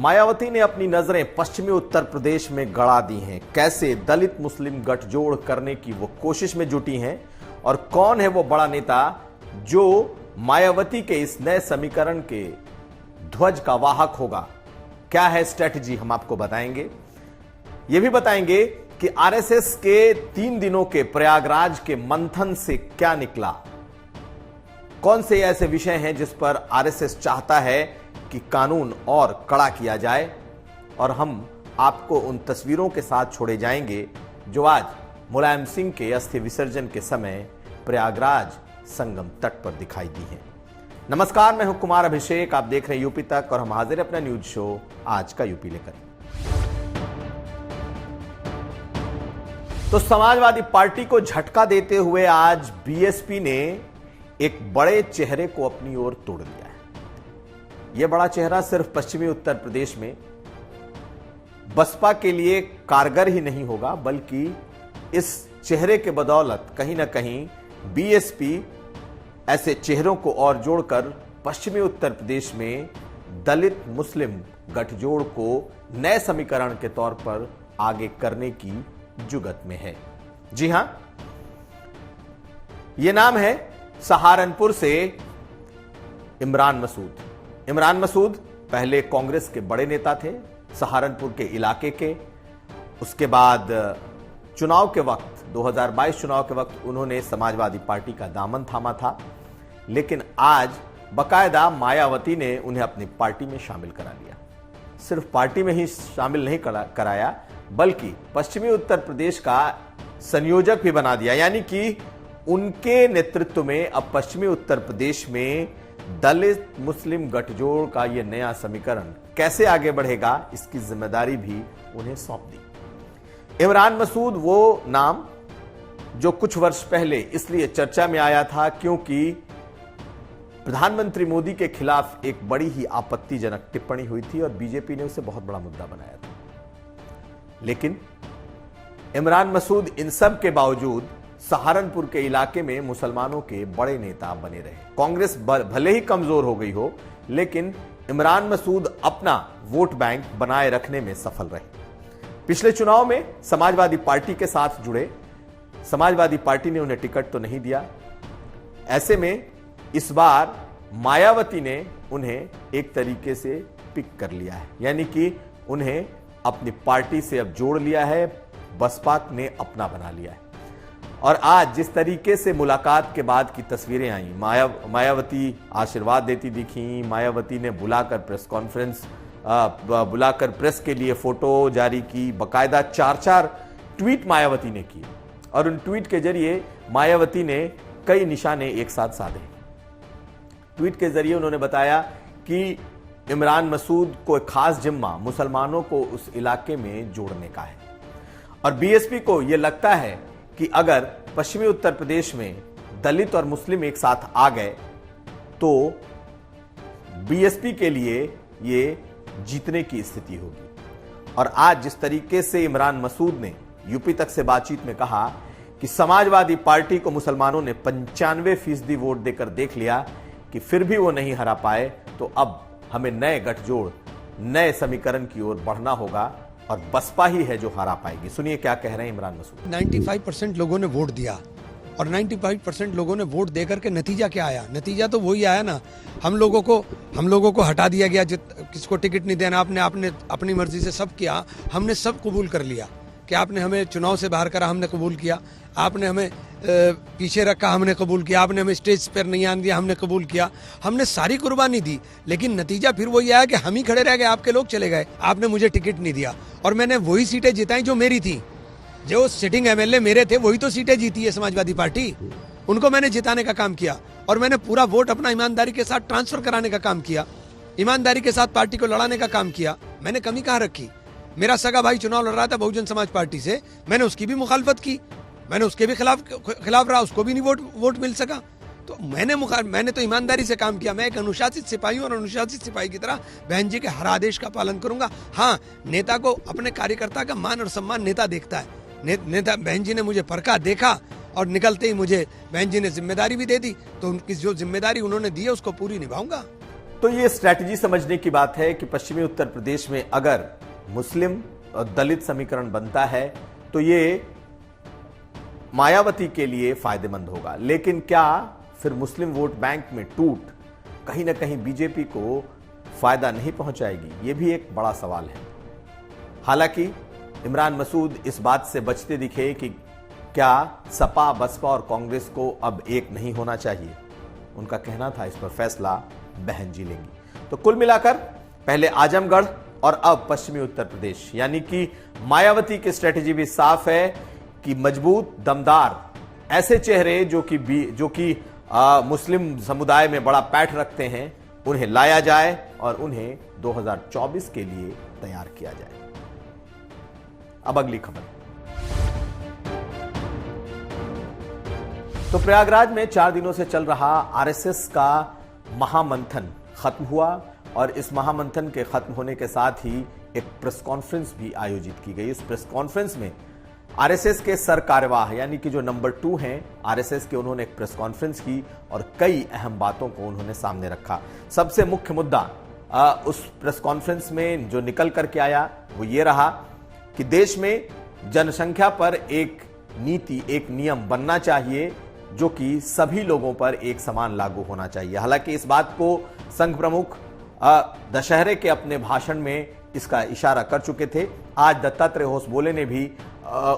मायावती ने अपनी नजरें पश्चिमी उत्तर प्रदेश में गड़ा दी हैं। कैसे दलित मुस्लिम गठजोड़ करने की वो कोशिश में जुटी हैं और कौन है वो बड़ा नेता जो मायावती के इस नए समीकरण के ध्वज का वाहक होगा। क्या है स्ट्रेटजी, हम आपको बताएंगे। ये भी बताएंगे कि आरएसएस के 3 दिनों के प्रयागराज के मंथन से क्या निकला। कौन से ऐसे विषय हैं जिस पर आरएसएस चाहता है कि कानून और कड़ा किया जाए, और हम आपको उन तस्वीरों के साथ छोड़े जाएंगे जो आज मुलायम सिंह के अस्थि विसर्जन के समय प्रयागराज संगम तट पर दिखाई दी हैं। नमस्कार, मैं हूं कुमार अभिषेक, आप देख रहे हैं यूपी तक और हम हाजिर हैं अपना न्यूज शो आज का यूपी लेकर। तो समाजवादी पार्टी को झटका देते हुए आज बीएसपी ने एक बड़े चेहरे को अपनी ओर तोड़ लिया है। यह बड़ा चेहरा सिर्फ पश्चिमी उत्तर प्रदेश में बसपा के लिए कारगर ही नहीं होगा, बल्कि इस चेहरे के बदौलत कहीं ना कहीं बीएसपी ऐसे चेहरों को और जोड़कर पश्चिमी उत्तर प्रदेश में दलित मुस्लिम गठजोड़ को नए समीकरण के तौर पर आगे करने की जुगत में है। जी हां, यह नाम है सहारनपुर से इमरान मसूद। इमरान मसूद पहले कांग्रेस के बड़े नेता थे, सहारनपुर के इलाके के। उसके बाद चुनाव के वक्त 2022 चुनाव के वक्त उन्होंने समाजवादी पार्टी का दामन थामा था, लेकिन आज बकायदा मायावती ने उन्हें अपनी पार्टी में शामिल करा लिया। सिर्फ पार्टी में ही शामिल नहीं कराया, बल्कि पश्चिमी उत्तर प्रदेश का संयोजक भी बना दिया। यानी कि उनके नेतृत्व में अब पश्चिमी उत्तर प्रदेश में दलित मुस्लिम गठजोड़ का यह नया समीकरण कैसे आगे बढ़ेगा, इसकी जिम्मेदारी भी उन्हें सौंप दी। इमरान मसूद वो नाम जो कुछ वर्ष पहले इसलिए चर्चा में आया था क्योंकि प्रधानमंत्री मोदी के खिलाफ एक बड़ी ही आपत्तिजनक टिप्पणी हुई थी और बीजेपी ने उसे बहुत बड़ा मुद्दा बनाया था। लेकिन इमरान मसूद इन सब के बावजूद सहारनपुर के इलाके में मुसलमानों के बड़े नेता बने रहे। कांग्रेस भले ही कमजोर हो गई हो, लेकिन इमरान मसूद अपना वोट बैंक बनाए रखने में सफल रहे। पिछले चुनाव में समाजवादी पार्टी के साथ जुड़े, समाजवादी पार्टी ने उन्हें टिकट तो नहीं दिया। ऐसे में इस बार मायावती ने उन्हें एक तरीके से पिक कर लिया है, यानी कि उन्हें अपनी पार्टी से अब जोड़ लिया है, बसपा ने अपना बना लिया है। और आज जिस तरीके से मुलाकात के बाद की तस्वीरें आई, मायावती आशीर्वाद देती दिखी, मायावती ने बुलाकर प्रेस कॉन्फ्रेंस बुलाकर प्रेस के लिए फोटो जारी की, बकायदा 4-4 ट्वीट मायावती ने की और उन ट्वीट के जरिए मायावती ने कई निशाने एक साथ साधे। ट्वीट के जरिए उन्होंने बताया कि इमरान मसूद को एक खास जिम्मा मुसलमानों को उस इलाके में जोड़ने का है और बीएसपी को यह लगता है कि अगर पश्चिमी उत्तर प्रदेश में दलित और मुस्लिम एक साथ आ गए तो बीएसपी के लिए ये जीतने की स्थिति होगी। और आज जिस तरीके से इमरान मसूद ने यूपी तक से बातचीत में कहा कि समाजवादी पार्टी को मुसलमानों ने 95% वोट देकर देख लिया कि फिर भी वो नहीं हरा पाए, तो अब हमें नए गठजोड़, नए समीकरण की ओर बढ़ना होगा और बसपा ही है जो हरा पाएगी। सुनिए क्या कह रहे हैं इमरान मसूद। 95% लोगों ने वोट दिया और 95% लोगों ने वोट देकर के नतीजा क्या आया? नतीजा तो वही आया ना, हम लोगों को हटा दिया गया। किसको टिकट नहीं देना, आपने अपनी मर्जी से सब किया, हमने सब कबूल कर लिया कि आपने हमें चुनाव से बाहर करा, हमने कबूल किया। आपने हमें पीछे रखा, हमने कबूल किया। आपने हमें स्टेज पर नहीं आने दिया, हमने कबूल किया। हमने सारी कुर्बानी दी, लेकिन नतीजा फिर वही आया कि हम ही खड़े रह गए, आपके लोग चले गए। आपने मुझे टिकट नहीं दिया और मैंने वही सीटें जिताई जो मेरी थी। जो सिटिंग एमएलए मेरे थे वही तो सीटें जीती है समाजवादी पार्टी, उनको मैंने जिताने का काम किया और मैंने पूरा वोट अपना ईमानदारी के साथ ट्रांसफर कराने का काम किया, ईमानदारी के साथ पार्टी को लड़ाने का काम किया। मैंने कमी कहाँ रखी? मेरा सगा भाई चुनाव लड़ रहा था बहुजन समाज पार्टी से, मैंने उसकी भी मुखालफत की, मैंने उसके भी खिलाफ रहा, उसको भी नहीं वोट मिल सका। तो मैंने तो ईमानदारी से काम किया। मैं एक अनुशासित सिपाही हूं और अनुशासित सिपाही की तरह बहन जी के हर आदेश का पालन करूंगा। हाँ, नेता को अपने कार्यकर्ता का मान और सम्मान नेता देखता है। नेता बहन जी ने मुझे परखा, देखा और निकलते ही मुझे बहन जी ने जिम्मेदारी भी दे दी, तो उनकी जो जिम्मेदारी उन्होंने दी है उसको पूरी निभाऊंगा। तो ये स्ट्रैटेजी समझने की बात है कि पश्चिमी उत्तर प्रदेश में अगर मुस्लिम और दलित समीकरण बनता है तो ये मायावती के लिए फायदेमंद होगा, लेकिन क्या फिर मुस्लिम वोट बैंक में टूट कहीं ना कहीं बीजेपी को फायदा नहीं पहुंचाएगी? यह भी एक बड़ा सवाल है। हालांकि इमरान मसूद इस बात से बचते दिखे कि क्या सपा, बसपा और कांग्रेस को अब एक नहीं होना चाहिए। उनका कहना था इस पर फैसला बहन जी लेंगी। तो कुल मिलाकर पहले आजमगढ़ और अब पश्चिमी उत्तर प्रदेश, यानी कि मायावती की स्ट्रेटेजी भी साफ है कि मजबूत, दमदार ऐसे चेहरे जो कि मुस्लिम समुदाय में बड़ा पैठ रखते हैं, उन्हें लाया जाए और उन्हें 2024 के लिए तैयार किया जाए। अब अगली खबर। तो प्रयागराज में 4 दिनों से चल रहा आरएसएस का महामंथन खत्म हुआ और इस महामंथन के खत्म होने के साथ ही एक प्रेस कॉन्फ्रेंस भी आयोजित की गई। इस प्रेस कॉन्फ्रेंस में आरएसएस के सर कार्यवाह यानी कि जो नंबर 2 हैं आरएसएस के, उन्होंने एक प्रेस कॉन्फ्रेंस की और कई अहम बातों को उन्होंने सामने रखा। सबसे मुख्य मुद्दा उस प्रेस कॉन्फ्रेंस में जो निकल करके आया वो ये रहा कि देश में जनसंख्या पर एक नीति, एक नियम बनना चाहिए जो कि सभी लोगों पर एक समान लागू होना चाहिए। हालांकि इस बात को संघ प्रमुख दशहरे के अपने भाषण में इसका इशारा कर चुके थे। आज दत्तात्रेय होसबोले ने भी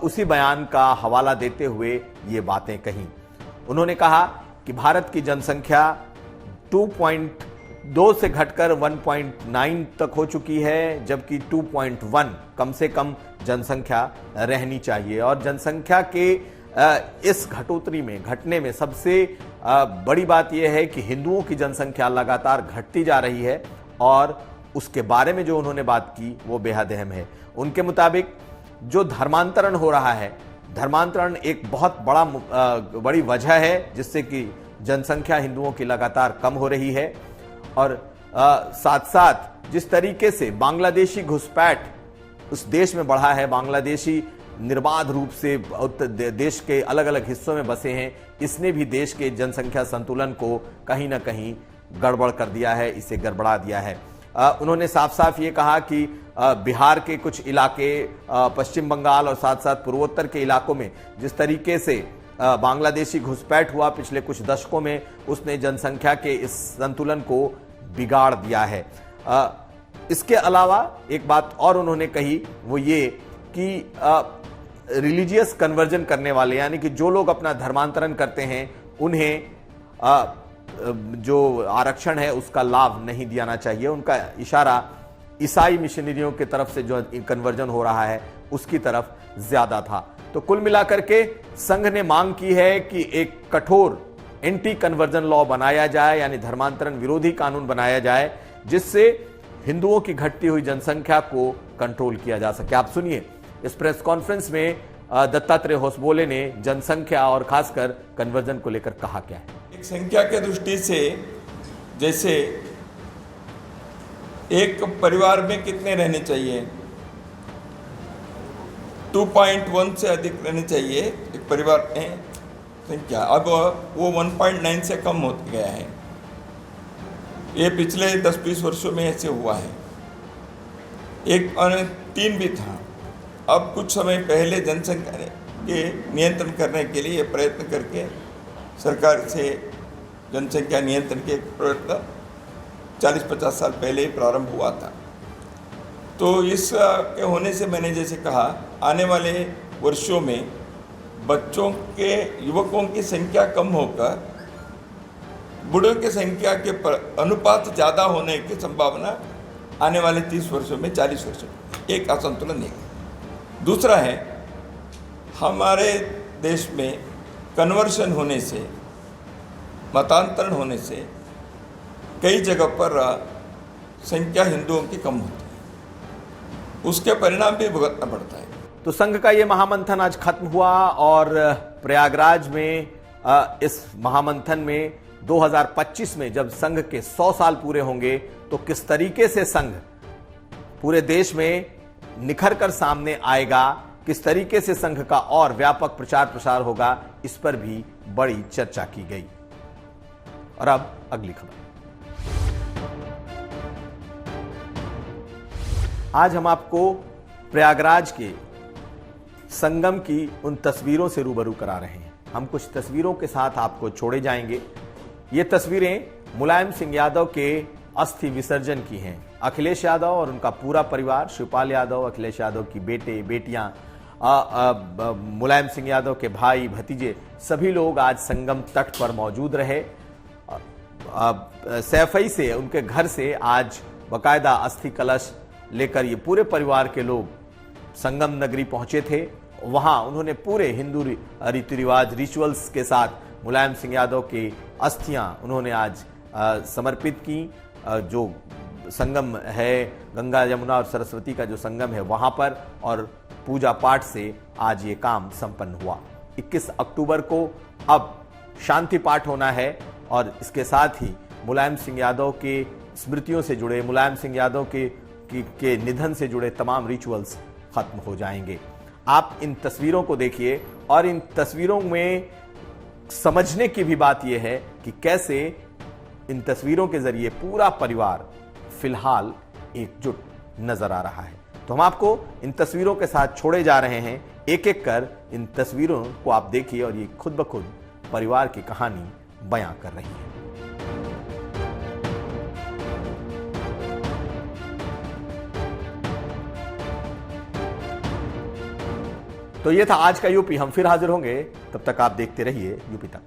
उसी बयान का हवाला देते हुए ये बातें कही। उन्होंने कहा कि भारत की जनसंख्या 2.2 से घटकर 1.9 तक हो चुकी है, जबकि 2.1 कम से कम जनसंख्या रहनी चाहिए। और जनसंख्या के इस घटने में सबसे बड़ी बात यह है कि हिंदुओं की जनसंख्या लगातार घटती जा रही है और उसके बारे में जो उन्होंने बात की वो बेहद अहम है। उनके मुताबिक जो धर्मांतरण हो रहा है, धर्मांतरण एक बहुत बड़ी वजह है जिससे कि जनसंख्या हिंदुओं की लगातार कम हो रही है। और साथ साथ जिस तरीके से बांग्लादेशी घुसपैठ उस देश में बढ़ा है, बांग्लादेशी निर्बाध रूप से देश के अलग अलग हिस्सों में बसे हैं, इसने भी देश के जनसंख्या संतुलन को कहीं ना कहीं गड़बड़ कर दिया है, इसे गड़बड़ा दिया है। उन्होंने साफ साफ ये कहा कि बिहार के कुछ इलाके, पश्चिम बंगाल और साथ साथ पूर्वोत्तर के इलाकों में जिस तरीके से बांग्लादेशी घुसपैठ हुआ पिछले कुछ दशकों में, उसने जनसंख्या के इस संतुलन को बिगाड़ दिया है। इसके अलावा एक बात और उन्होंने कही, वो ये कि रिलीजियस कन्वर्जन करने वाले यानी कि जो लोग अपना धर्मांतरण करते हैं उन्हें जो आरक्षण है उसका लाभ नहीं दिया चाहिए। उनका इशारा ईसाई मिशनरियों की तरफ से जो कन्वर्जन हो रहा है उसकी तरफ ज्यादा था। तो कुल मिलाकर के संघ ने मांग की है कि एक कठोर एंटी कन्वर्जन लॉ बनाया जाए, यानी धर्मांतरण विरोधी कानून बनाया जाए, जिससे हिंदुओं की घटती हुई जनसंख्या को कंट्रोल किया जा सके। आप सुनिए इस प्रेस कॉन्फ्रेंस में दत्तात्रेय होसबोले ने जनसंख्या और खासकर कन्वर्जन को लेकर कहा क्या है। एक संख्या के दृष्टि से जैसे एक परिवार में कितने रहने चाहिए, 2.1 से अधिक रहने चाहिए एक परिवार में संख्या, अब वो 1.9 से कम हो गया है। ये पिछले 10-20 वर्षों में ऐसे हुआ है। एक 3 भी था। अब कुछ समय पहले जनसंख्या के नियंत्रण करने के लिए प्रयत्न करके सरकार से जनसंख्या नियंत्रण के प्रयत्न 40-50 साल पहले ही प्रारंभ हुआ था। तो इस के होने से मैंने जैसे कहा, आने वाले वर्षों में बच्चों के, युवकों की संख्या कम होकर बूढ़ों की संख्या के अनुपात ज़्यादा होने की संभावना आने वाले 30 वर्षों में, 40 वर्षों में एक असंतुलन है। दूसरा है, हमारे देश में कन्वर्शन होने से, मतांतरण होने से कई जगह पर संख्या हिंदुओं की कम होती है, उसके परिणाम भी भुगतना पड़ता है। तो संघ का ये महामंथन आज खत्म हुआ और प्रयागराज में इस महामंथन में 2025 में जब संघ के 100 साल पूरे होंगे तो किस तरीके से संघ पूरे देश में निखर कर सामने आएगा, किस तरीके से संघ का और व्यापक प्रचार प्रसार होगा, इस पर भी बड़ी चर्चा की गई। और अब अगली खबर। आज हम आपको प्रयागराज के संगम की उन तस्वीरों से रूबरू करा रहे हैं। हम कुछ तस्वीरों के साथ आपको छोड़े जाएंगे। ये तस्वीरें मुलायम सिंह यादव के अस्थि विसर्जन की हैं। अखिलेश यादव और उनका पूरा परिवार, शिवपाल यादव, अखिलेश यादव की बेटे बेटियां, मुलायम सिंह यादव के भाई भतीजे, सभी लोग आज संगम तट पर मौजूद रहे। सैफई से, उनके घर से आज बकायदा अस्थि कलश लेकर ये पूरे परिवार के लोग संगम नगरी पहुंचे थे। वहां उन्होंने पूरे हिंदू रीति रिवाज, रिचुअल्स के साथ मुलायम सिंह यादव की अस्थियां उन्होंने आज समर्पित की। जो संगम है, गंगा यमुना और सरस्वती का जो संगम है वहां पर, और पूजा पाठ से आज ये काम संपन्न हुआ। 21 अक्टूबर को अब शांति पाठ होना है और इसके साथ ही मुलायम सिंह यादव के स्मृतियों से जुड़े, मुलायम सिंह यादव के निधन से जुड़े तमाम रिचुअल्स खत्म हो जाएंगे। आप इन तस्वीरों को देखिए और इन तस्वीरों में समझने की भी बात यह है कि कैसे इन तस्वीरों के जरिए पूरा परिवार फिलहाल एकजुट नजर आ रहा है। तो हम आपको इन तस्वीरों के साथ छोड़े जा रहे हैं। एक एक कर इन तस्वीरों को आप देखिए और ये खुद ब खुद परिवार की कहानी बयां कर रही है। तो ये था आज का यूपी। हम फिर हाजिर होंगे, तब तक आप देखते रहिए यूपी तक।